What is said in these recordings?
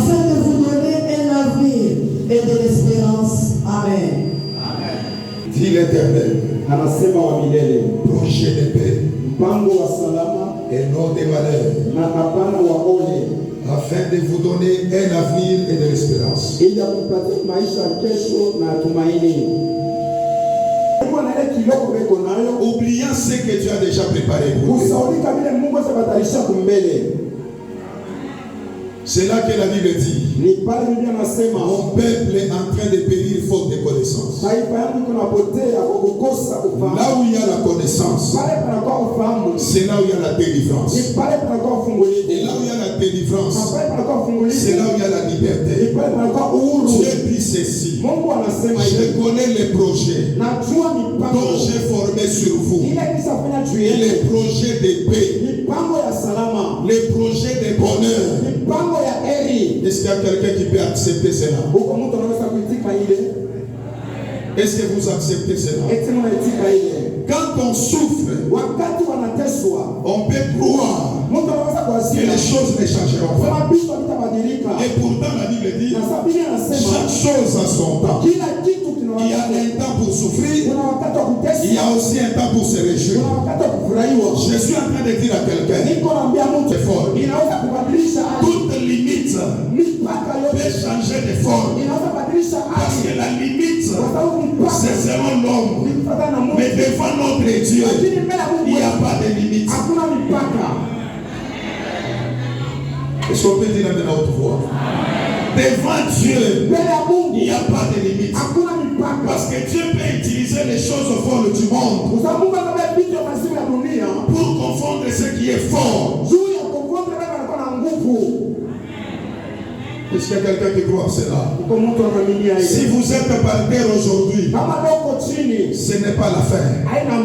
afin de vous donner un avenir et de l'espérance. Amen. Dit l'Éternel, anasema wa milele, projet de paix mpango wa salama et non de malheur, na hapana wa ole, afin de vous donner un avenir et de l'espérance. ili akupatie maisha kesho na tumaini. Oubliant ce que Dieu a déjà préparé pour vous. C'est là que la Bible dit, mon peuple est en train de périr faute de connaissance. Là où il y a la connaissance, c'est là où il y a la délivrance. Et là où il y a la délivrance, c'est là où il y a la liberté. Dieu dit ceci, je connais les projets dont j'ai formé sur vous. Les projets de paix, les projets de bonheur. Est-ce qu'il y a quelqu'un qui peut accepter cela? Est-ce que vous acceptez cela? Quand on souffre, on peut croire que les choses ne changeront pas. Et pourtant la Bible dit, chaque chose a son temps. Il y a un temps pour souffrir, il y a aussi un temps pour se réjouir. Je suis en train de dire à quelqu'un, c'est fort. Toute limite peut changer de forme. Parce que la limite, c'est selon l'homme. Mais devant notre Dieu, il n'y a pas de limite. Est-ce qu'on peut dire avec la haute voix? Devant Dieu, il n'y a pas de limite. Parce que Dieu peut utiliser les choses folles du monde pour confondre ce qui est fort. Est-ce qu'il y a quelqu'un qui croit à cela? Si vous êtes par terre aujourd'hui, ce n'est pas la fin.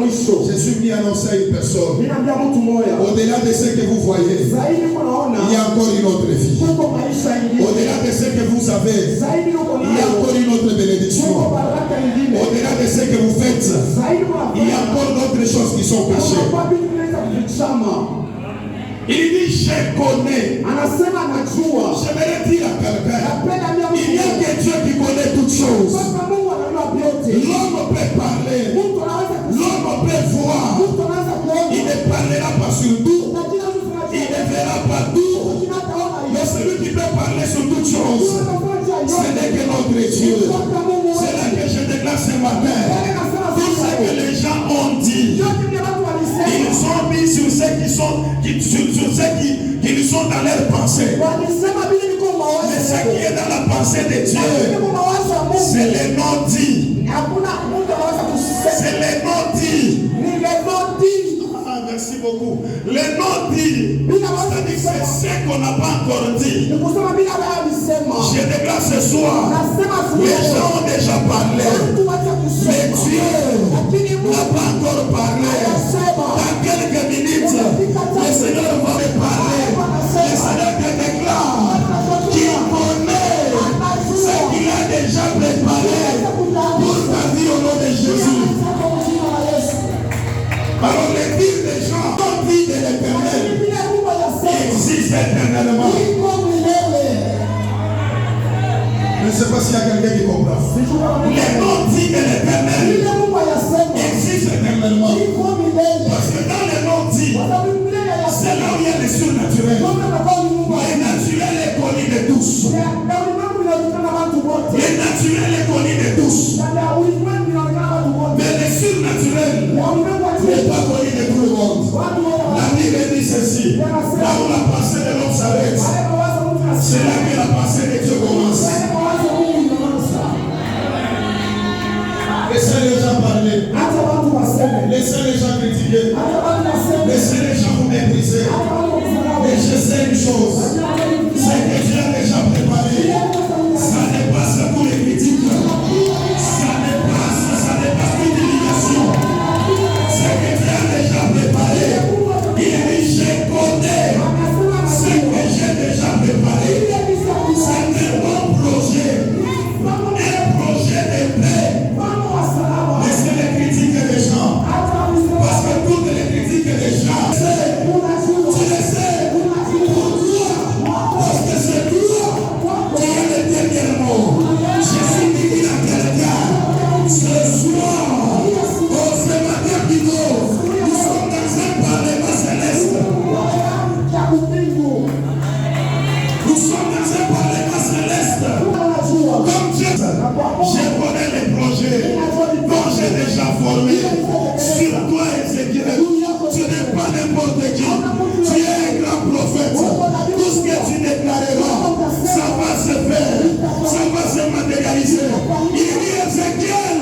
Je suis venu annoncer à une personne. Au-delà de ce que vous voyez, il y a encore une autre vie. Au-delà de ce que vous avez, il y a encore une autre bénédiction. Au-delà de ce que vous faites, il y a encore d'autres choses qui sont cachées. Il dit, je connais. Je vais dire à quelqu'un, il n'y a que Dieu qui connaît toutes choses. L'homme peut parler, l'homme peut voir. Il ne parlera pas sur tout, il ne verra pas tout. Mais celui qui peut parler sur toutes choses, ce n'est que notre Dieu. C'est là que je déclare ce matin. Tout ce que les gens ont dit, ils sont mis sur ceux qui sont dans leur pensée. Mais ce qui est dans la pensée de Dieu, c'est les non-dits. C'est les non-dits. Merci beaucoup. Les non-dits, c'est-à-dire c'est ce qu'on n'a pas encore dit. Je déclare ce soir, les gens ont déjà parlé, mais Dieu n'a pas encore parlé. Dans quelques minutes, le Seigneur va me parler. Le Seigneur te déclare qu'il connaît ce qu'il a déjà préparé pour ta vie au nom de Jésus. Alors les dires des gens, non dit de l'Éternel, existe éternellement. Je ne sais pas s'il y a quelqu'un qui comprend. Les non-dits de l'Éternel existent éternellement. Parce que dans les non-dits, c'est là où il y a les surnaturels. Le naturel est connu de tous. Le naturel est connu de tous. Mais le surnaturel n'est pas connu de tout le monde. La Bible dit ceci. Là où la pensée de l'homme s'arrête, c'est là que la pensée de Dieu commence. Laissez les gens parler. Laissez les gens critiquer. Laissez les gens vous mépriser. Mais je sais une chose. C'est que Dieu a déjà préparé. Ça dépasse tous les critiques. Ça dépasse toute humiliation. C'est que Dieu a déjà préparé. Il dit, je connais ce que j'ai déjà préparé. C'est un bon projet. Un projet de paix. Laissez les critiques des gens. Parce que toutes les critiques des gens, tu le sais, pour toi, Je connais les projets dont j'ai déjà formé sur toi, Ézéchiel. Tu n'es pas n'importe qui. Tu es un grand prophète. Tout ce que tu déclareras, ça va se faire. Ça va se matérialiser. Il dit Ézéchiel,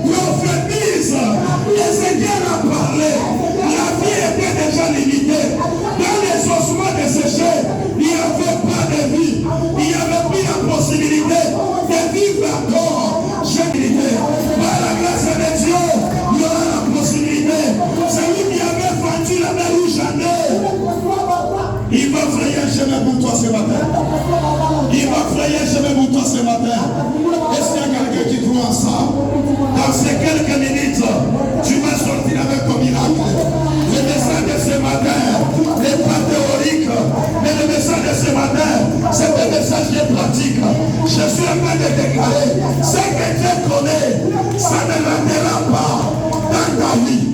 prophétise. Ézéchiel a parlé. La vie était déjà limitée. Dans les ossements desséchés, il n'y avait pas de vie. Il n'y avait plus la possibilité de vivre encore. J'ai dit, par la grâce de Dieu, il y aura la possibilité. Celui qui avait vendu la mer rouge en il va frayer un chemin pour toi ce matin. Il va frayer un chemin pour toi ce matin. Est-ce qu'il y a quelqu'un qui croit en ça? Dans ces quelques minutes, tu vas sortir avec ton miracle. Le message de ce matin n'est pas théorique, mais le message de ce matin, c'est un message qui est pratique. Je suis en train de déclarer ce que Dieu connaît, ça ne ratera pas dans ta vie.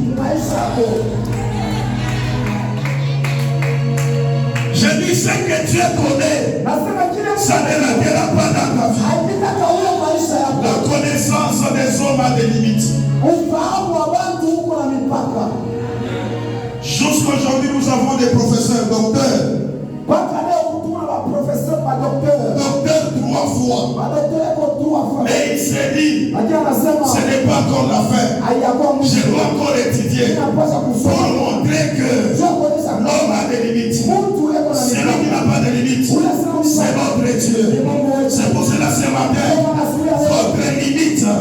Je dis ce que Dieu connaît, ça ne ratera pas dans ta vie. La connaissance des hommes a des limites. Jusqu'aujourd'hui, nous avons des professeurs, docteurs. Docteur 3 fois. Mais il s'est dit, ce n'est pas encore la fin. Je dois encore étudier pour montrer que l'homme a des limites. Celui qui n'a pas de limites, c'est votre Dieu. C'est pour cela ce matin, votre limite sera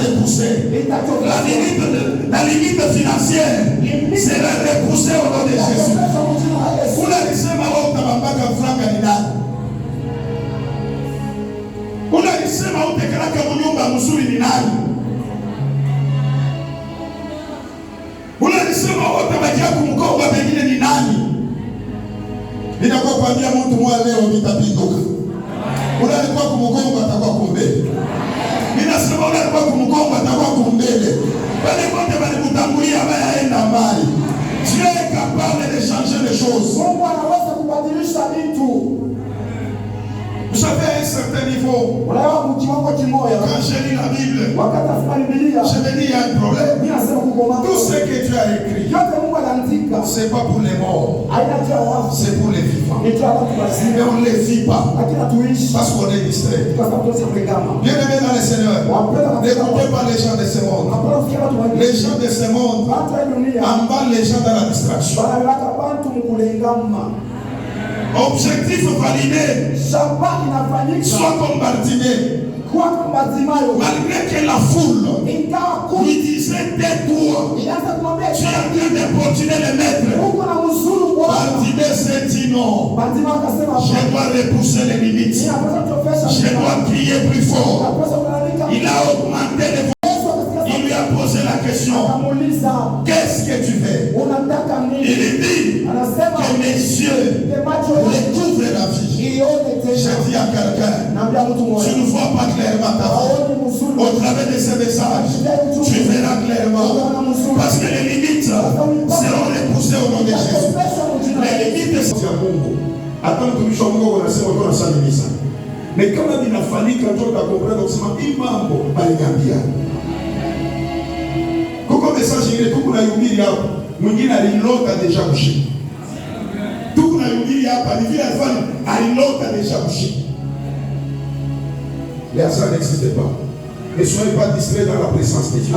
repoussée. La limite financière sera repoussée au nom de Jésus. Vous l'avez dit, unalisema utekelaka munyumba mzuri ni nani? Unalisema utabakia kumkoba pengine ni nani? Ninakuwa kuambia mtu mwa leo nitapinduka. Unalikuwa kumgonga atakuwa kumbele. Ninasema unalikuwa kumgonga atakuwa kumbele. Wale wote walikutangulia hayaenda mbali. Dieu est capable de changer les choses. Mungu anaweza kubadilisha vitu. Vous savez, à un certain niveau, Unaelewa kiwango kimoja. quand je lis la Bible, Wakati nasoma Biblia, je me dis il y a un problème. mimi nasema kugoma. Tout ce que tu as écrit, Yote Mungu anaandika. c'est pas pour les morts, Haina cha wafu. c'est pour les vivants. Ni tu watu Mais wazima. on ne les vit pas Lakini tuishi parce qu'on est distrait. kwa sababu tunasema Bien aimé dans le Seigneur, n'écoutez pas les gens de ce monde. Les gens de ce monde emballent les gens dans la distraction. Objectif validé, soit comme Bartimée, malgré que la foule lui disait tais-toi, tu es en train d'importuner le maître. Bartimée s'est dit non, je dois repousser les limites, je dois crier plus fort. Il a augmenté les voix, il lui a posé la question, qu'est-ce que tu veux? Il dit que mes yeux découvrent la vie. Je dis à quelqu'un, tu ne vois pas clairement ta vie. Au travers de ce message, tu verras clairement. Parce que les limites seront repoussées au nom de Jésus. Les limites sont à Mungu. Attends, tu me changes encore, on a fait encore un salimisa. Mais quand il a fallu que tu as compris, donc c'est ma imambo, balingambia. Koko message il est tout pour la yubiri hapo. Mwingine alilota deja kushika. Tout na yubiri hapa ni vile alifanya alilota deja kushika. Les hasards n'existent pas. Ne soyez pas distraits dans la présence de Dieu.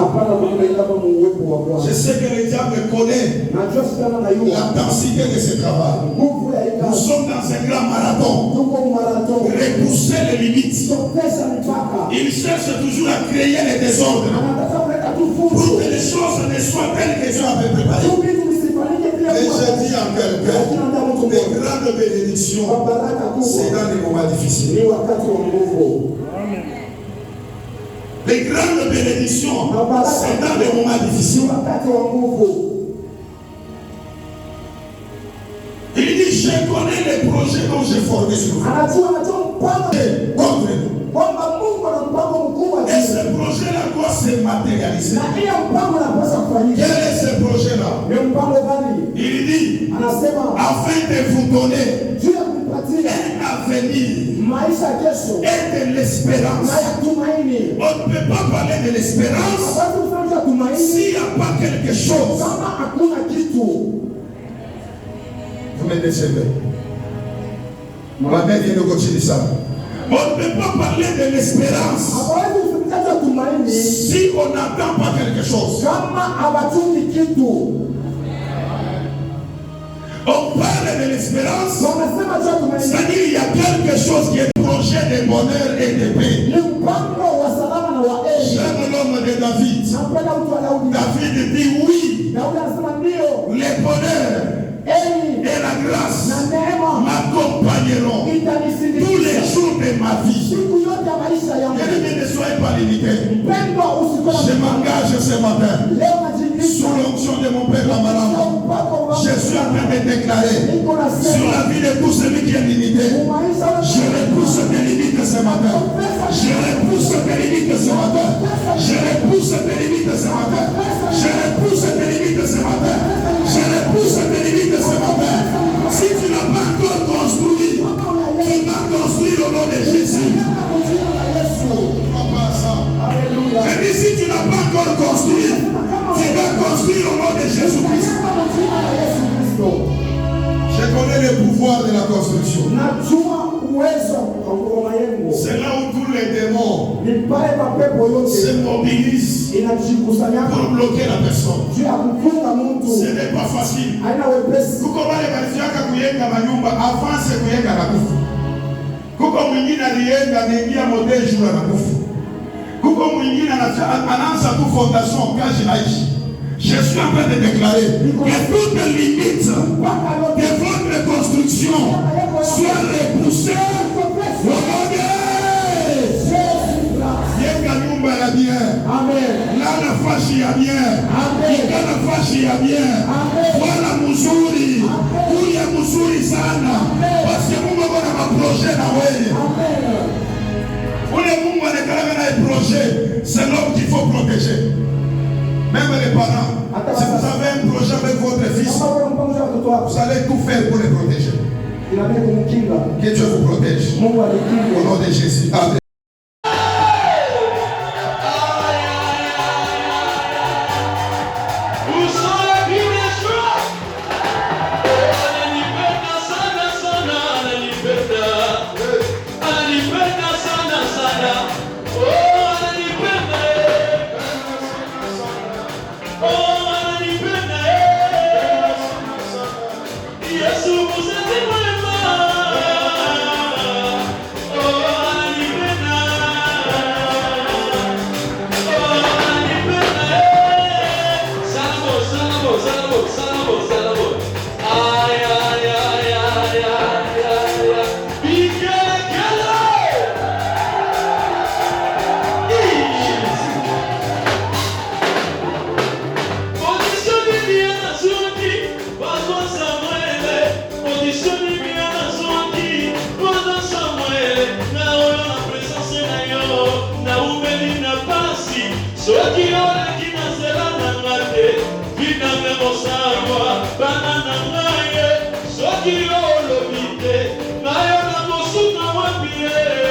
Je sais que le diable connaît l'intensité de ce travail. Nous sommes dans un grand marathon. Repousser les limites. Il cherche toujours à créer les désordres pour que les choses ne soient telles que Dieu avait préparées. Et je dis à quelqu'un, les grandes bénédictions, c'est dans les moments difficiles. Les grandes bénédictions, c'est dans les moments difficiles. Il dit, je connais les projets dont j'ai formé sur vous. Contre nous. Et ce projet-là doit se matérialiser. Quel est ce projet-là? Il dit, afin de vous donner un avenir l'avenir maisha kesho et de l'espérance. na ya tumaini. On ne peut pas parler de l'espérance Hawezi kusema tumaini s'il n'y a pas quelque chose. kama hakuna kitu. Vous me décevez. Ma mère vient de continuer ça. On ne peut pas parler de l'espérance Hawezi kusema tumaini si on n'attend pas quelque chose. kama hawachungi kitu. On parle de l'espérance, Wanasema tumaini c'est-à-dire il y a quelque chose qui est projet de bonheur et de paix. ni mpango wa salama na wa heri. J'aime l'homme de David. Napenda mtu wa Daudi. David dit oui, Daudi anasema ndio, le bonheur heri et la grâce na neema m'accompagneront tous itanisindikiza les jours de ma vie. siku yote ya maisha yangu. Bien-aimés, ne soyez pas limités. Mpendwa, usikuwe na Je m'engage ce matin leo najiingiza sous l'onction de mon Père Amaram. Je suis en train de déclarer sur la vie de tout celui qui est limité. Je repousse tes limites ce matin. Je repousse tes limites ce matin. Je repousse tes limites ce matin. Je repousse tes limites ce matin. Je repousse tes limites ce matin. Si tu n'as pas encore construit, tu vas construire au nom de Jésus. Je dis, si tu n'as pas encore construit, tu vas construire au nom de Jésus-Christ. Je connais le pouvoir de la construction. C'est là où tous les démons se mobilisent pour bloquer la personne. Ce n'est pas facile. Kuko wale walifiaka kuyenga manyumba avance kuyenga na kufu. Kuko mwingine aliyenga anaingia model juu na kufu. Kuko mwingine anaanza tu fondation kazi naishi. Je suis en train de déclarer que toute limite de votre construction soit repoussée au nom de yenga nyumba ya bien. La nafasi ya bien. Ika nafasi ya bien. Wala mzuri. Kuya mzuri sana. Parce que Mungu ana maprojet na wewe. Ule Mungu anakalanga na projet, c'est l'homme qu'il faut protéger. Même les parents, si vous avez un projet avec votre fils, vous allez tout faire pour le protéger. Que Dieu vous protège. Au nom de Jésus. Amen. Soki yo lobite, na yo na mosuka wapie.